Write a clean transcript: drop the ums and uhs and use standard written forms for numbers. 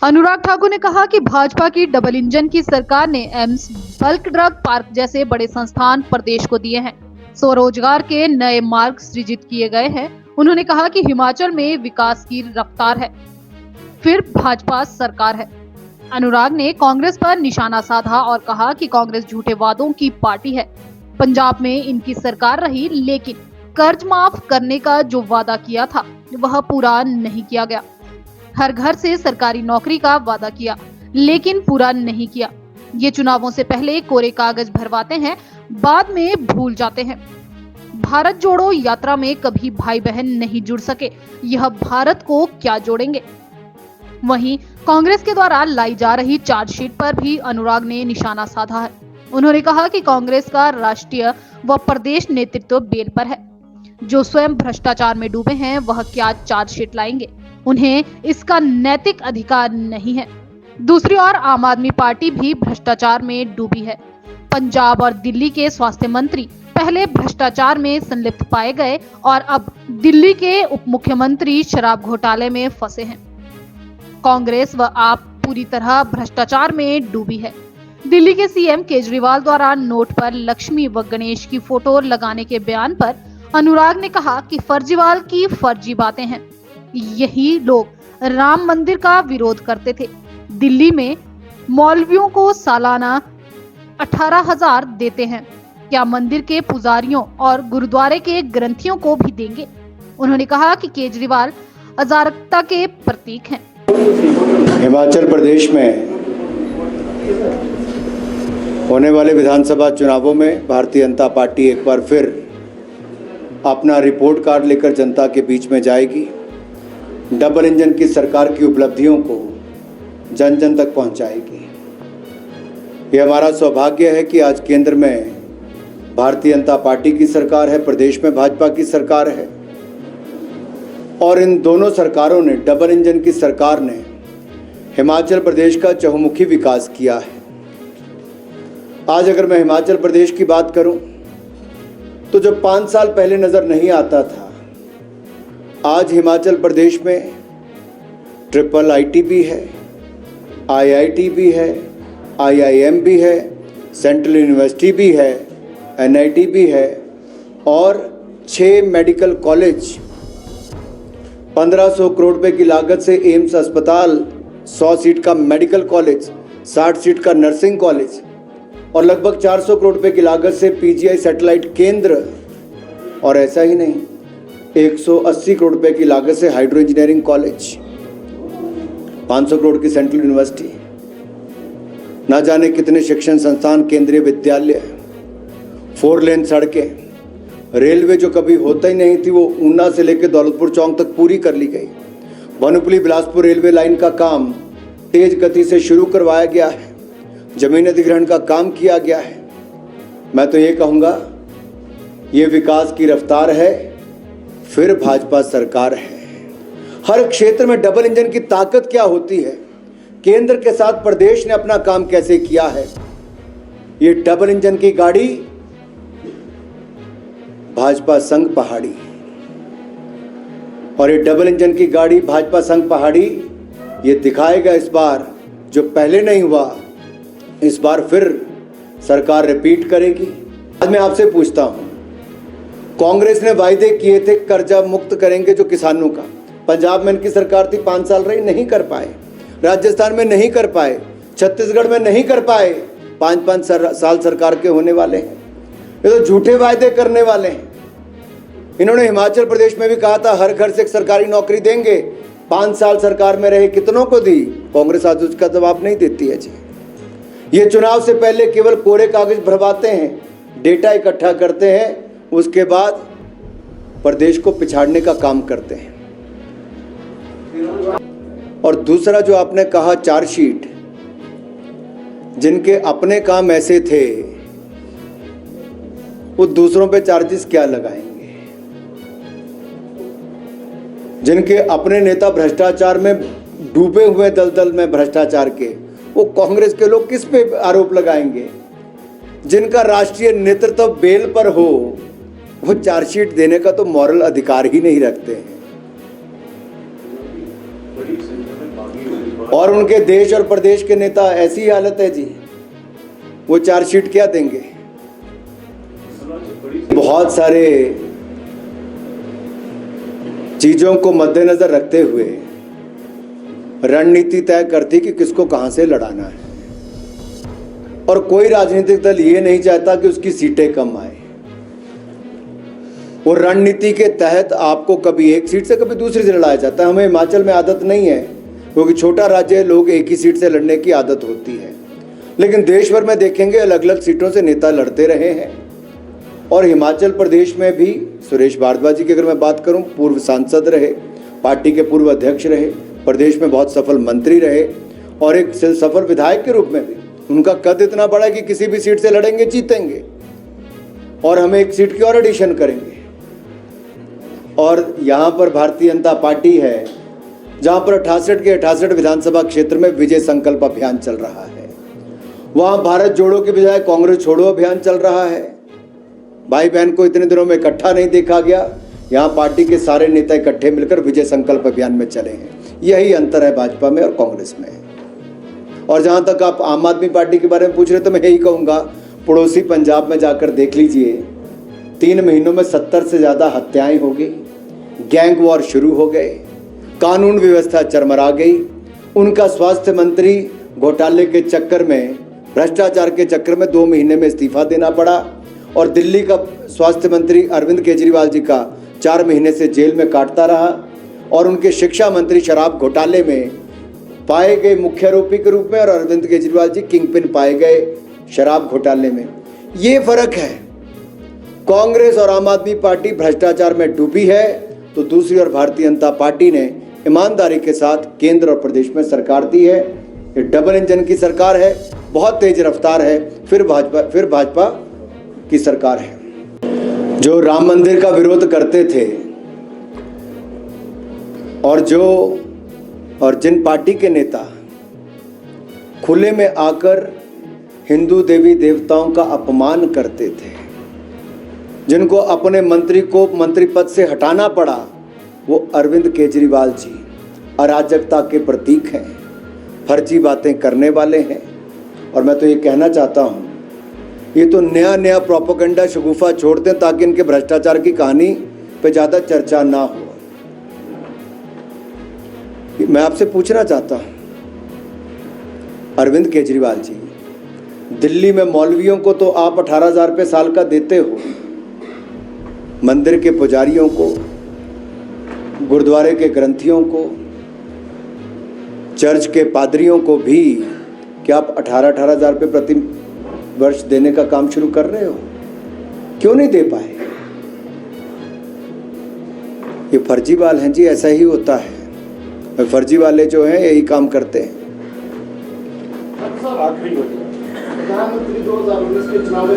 अनुराग ठाकुर ने कहा कि भाजपा की डबल इंजन की सरकार ने एम्स, बल्क ड्रग पार्क जैसे बड़े संस्थान प्रदेश को दिए हैं। स्वरोजगार के नए मार्ग सृजित किए गए हैं। उन्होंने कहा कि हिमाचल में विकास की रफ्तार है, फिर भाजपा सरकार है। अनुराग ने कांग्रेस पर निशाना साधा और कहा कि कांग्रेस झूठे वादों की पार्टी है। पंजाब में इनकी सरकार रही, लेकिन कर्ज माफ करने का जो वादा किया था वह पूरा नहीं किया गया। हर घर से सरकारी नौकरी का वादा किया, लेकिन पूरा नहीं किया। ये चुनावों से पहले कोरे कागज भरवाते हैं, बाद में भूल जाते हैं। भारत जोड़ो यात्रा में कभी भाई बहन नहीं जुड़ सके, यह भारत को क्या जोड़ेंगे। वहीं कांग्रेस के द्वारा लाई जा रही चार्जशीट पर भी अनुराग ने निशाना साधा है। उन्होंने कहा कि कांग्रेस का राष्ट्रीय व प्रदेश नेतृत्व बेल पर है। जो स्वयं भ्रष्टाचार में डूबे हैं वह क्या चार्जशीट लाएंगे, उन्हें इसका नैतिक अधिकार नहीं है। दूसरी ओर आम आदमी पार्टी भी भ्रष्टाचार में डूबी है। पंजाब और दिल्ली के स्वास्थ्य मंत्री पहले भ्रष्टाचार में संलिप्त पाए गए और अब दिल्ली के उप मुख्यमंत्री शराब घोटाले में फंसे हैं। कांग्रेस व आप पूरी तरह भ्रष्टाचार में डूबी है। दिल्ली के सीएम केजरीवाल द्वारा नोट पर लक्ष्मी व गणेश की फोटो लगाने के बयान पर अनुराग ने कहा कि फर्जीवाल की फर्जी बातें हैं। यही लोग राम मंदिर का विरोध करते थे। दिल्ली में मौलवियों को सालाना 18,000 देते हैं, क्या मंदिर के पुजारियों और गुरुद्वारे के ग्रंथियों को भी देंगे। उन्होंने कहा कि केजरीवाल अराजकता के प्रतीक हैं। हिमाचल प्रदेश में होने वाले विधानसभा चुनावों में भारतीय जनता पार्टी एक बार फिर अपना रिपोर्ट कार्ड लेकर जनता के बीच में जाएगी। डबल इंजन की सरकार की उपलब्धियों को जन जन तक पहुंचाएगी। ये हमारा सौभाग्य है कि आज केंद्र में भारतीय जनता पार्टी की सरकार है, प्रदेश में भाजपा की सरकार है और इन दोनों सरकारों ने, डबल इंजन की सरकार ने हिमाचल प्रदेश का चहुमुखी विकास किया है। आज अगर मैं हिमाचल प्रदेश की बात करूं तो जो 5 साल पहले नज़र नहीं आता था, आज हिमाचल प्रदेश में ट्रिपल आईटी भी है, आईआईटी भी है, आईआईएम भी है, सेंट्रल यूनिवर्सिटी भी है, एनआईटी भी है और 6 मेडिकल कॉलेज, 1500 करोड़ रुपए की लागत से एम्स अस्पताल, 100 सीट का मेडिकल कॉलेज, 60 सीट का नर्सिंग कॉलेज और लगभग 400 करोड़ रुपए की लागत से पीजीआई सैटेलाइट केंद्र। और ऐसा ही नहीं, 180 करोड़ रुपए की लागत से हाइड्रो इंजीनियरिंग कॉलेज, 500 करोड़ की सेंट्रल यूनिवर्सिटी, ना जाने कितने शिक्षण संस्थान, केंद्रीय विद्यालय, 4 लेन सड़कें, रेलवे जो कभी होता ही नहीं थी वो ऊना से लेकर दौलतपुर चौक तक पूरी कर ली गई। भानुपल्ली बिलासपुर रेलवे लाइन का काम तेज गति से शुरू करवाया गया है। जमीन अधिग्रहण का काम किया गया है। मैं तो ये कहूँगा, ये विकास की रफ्तार है, फिर भाजपा सरकार है। हर क्षेत्र में डबल इंजन की ताकत क्या होती है, केंद्र के साथ प्रदेश ने अपना काम कैसे किया है। ये डबल इंजन की गाड़ी भाजपा संघ पहाड़ी, और ये डबल इंजन की गाड़ी भाजपा संघ पहाड़ी ये दिखाएगा इस बार जो पहले नहीं हुआ, इस बार फिर सरकार रिपीट करेगी। आज मैं आपसे पूछता हूं, कांग्रेस ने वायदे किए थे कर्जा मुक्त करेंगे जो किसानों का। पंजाब में इनकी सरकार थी, 5 साल रही, नहीं कर पाए। राजस्थान में नहीं कर पाए, छत्तीसगढ़ में नहीं कर पाए। 5-5 साल सरकार के होने वाले हैं। ये तो झूठे वायदे करने वाले हैं। इन्होंने हिमाचल प्रदेश में भी कहा था हर घर से एक सरकारी नौकरी देंगे। 5 साल सरकार में रहे, कितनों को दी? कांग्रेस आज उसका जवाब नहीं देती है जी। ये चुनाव से पहले केवल कोरे कागज भरवाते हैं, डेटा इकट्ठा करते हैं, उसके बाद प्रदेश को पिछाड़ने का काम करते हैं। और दूसरा जो आपने कहा चार्जशीट, जिनके अपने काम ऐसे थे वो दूसरों पे चार्जेस क्या लगाएंगे। जिनके अपने नेता भ्रष्टाचार में डूबे हुए दलदल में भ्रष्टाचार के, वो कांग्रेस के लोग किस पे आरोप लगाएंगे। जिनका राष्ट्रीय नेतृत्व बेल पर हो, वो चार्जशीट देने का तो मॉरल अधिकार ही नहीं रखते हैं। और उनके देश और प्रदेश के नेता ऐसी ही हालत है जी, वो चार्जशीट क्या देंगे। बहुत सारे चीजों को मद्देनजर रखते हुए रणनीति तय करती कि किसको कहां से लड़ाना है, और कोई राजनीतिक दल ये नहीं चाहता कि उसकी सीटें कम आए। वो रणनीति के तहत आपको कभी एक सीट से कभी दूसरी से लड़ाया जाता है। हमें हिमाचल में आदत नहीं है, क्योंकि छोटा राज्य है, लोग एक ही सीट से लड़ने की आदत होती है। लेकिन देश भर में देखेंगे अलग अलग सीटों से नेता लड़ते रहे हैं। और हिमाचल प्रदेश में भी सुरेश भारद्वाज जी की अगर मैं बात करूं, पूर्व सांसद रहे, पार्टी के पूर्व अध्यक्ष रहे, प्रदेश में बहुत सफल मंत्री रहे, और एक सफल विधायक के रूप में भी उनका कद इतना बड़ा है कि किसी भी सीट से लड़ेंगे जीतेंगे, और हम एक सीट की और एडिशन करेंगे। और यहाँ पर भारतीय जनता पार्टी है, जहाँ पर 68 के 68 विधानसभा क्षेत्र में विजय संकल्प अभियान चल रहा है। वहाँ भारत जोड़ो के बजाय कांग्रेस छोड़ो अभियान चल रहा है। भाई बहन को इतने दिनों में इकट्ठा नहीं देखा गया, यहाँ पार्टी के सारे नेता इकट्ठे मिलकर विजय संकल्प अभियान में चले हैं। यही अंतर है भाजपा में और कांग्रेस में। और जहाँ तक आप आम आदमी पार्टी के बारे में पूछ रहे, तो मैं यही कहूँगा, पड़ोसी पंजाब में जाकर देख लीजिए, 3 महीनों में 70 से ज़्यादा हत्याएं हो गई, गैंग वॉर शुरू हो गए, कानून व्यवस्था चरमरा गई। उनका स्वास्थ्य मंत्री घोटाले के चक्कर में, भ्रष्टाचार के चक्कर में 2 महीने में इस्तीफा देना पड़ा, और दिल्ली का स्वास्थ्य मंत्री अरविंद केजरीवाल जी का 4 महीने से जेल में काटता रहा, और उनके शिक्षा मंत्री शराब घोटाले में पाए गए मुख्य आरोपी के रूप में, और अरविंद केजरीवाल जी किंगपिन पाए गए शराब घोटाले में। ये फर्क है। कांग्रेस और आम आदमी पार्टी भ्रष्टाचार में डूबी है, तो दूसरी ओर भारतीय जनता पार्टी ने ईमानदारी के साथ केंद्र और प्रदेश में सरकार दी है। ये डबल इंजन की सरकार है, बहुत तेज रफ्तार है, फिर भाजपा की सरकार है। जो राम मंदिर का विरोध करते थे, और जिन पार्टी के नेता खुले में आकर हिंदू देवी देवताओं का अपमान करते थे, जिनको अपने मंत्री को मंत्री पद से हटाना पड़ा, वो अरविंद केजरीवाल जी अराजकता के प्रतीक हैं, फर्जी बातें करने वाले हैं। और मैं तो ये कहना चाहता हूँ, ये तो नया नया प्रोपेगेंडा शगुफा छोड़ते हैं ताकि इनके भ्रष्टाचार की कहानी पे ज़्यादा चर्चा ना हो। मैं आपसे पूछना चाहता हूँ, अरविंद केजरीवाल जी, दिल्ली में मौलवियों को तो आप 18,000 रुपये साल का देते हो, मंदिर के पुजारियों को, गुरुद्वारे के ग्रंथियों को, चर्च के पादरियों को भी क्या आप 18,000 रुपये प्रति वर्ष देने का काम शुरू कर रहे हो? क्यों नहीं दे पाए? ये फर्जीवाल हैं जी, ऐसा ही होता है। फर्जी वाले जो हैं यही काम करते हैं। आखिरी प्रधानमंत्री 2019 के चुनाव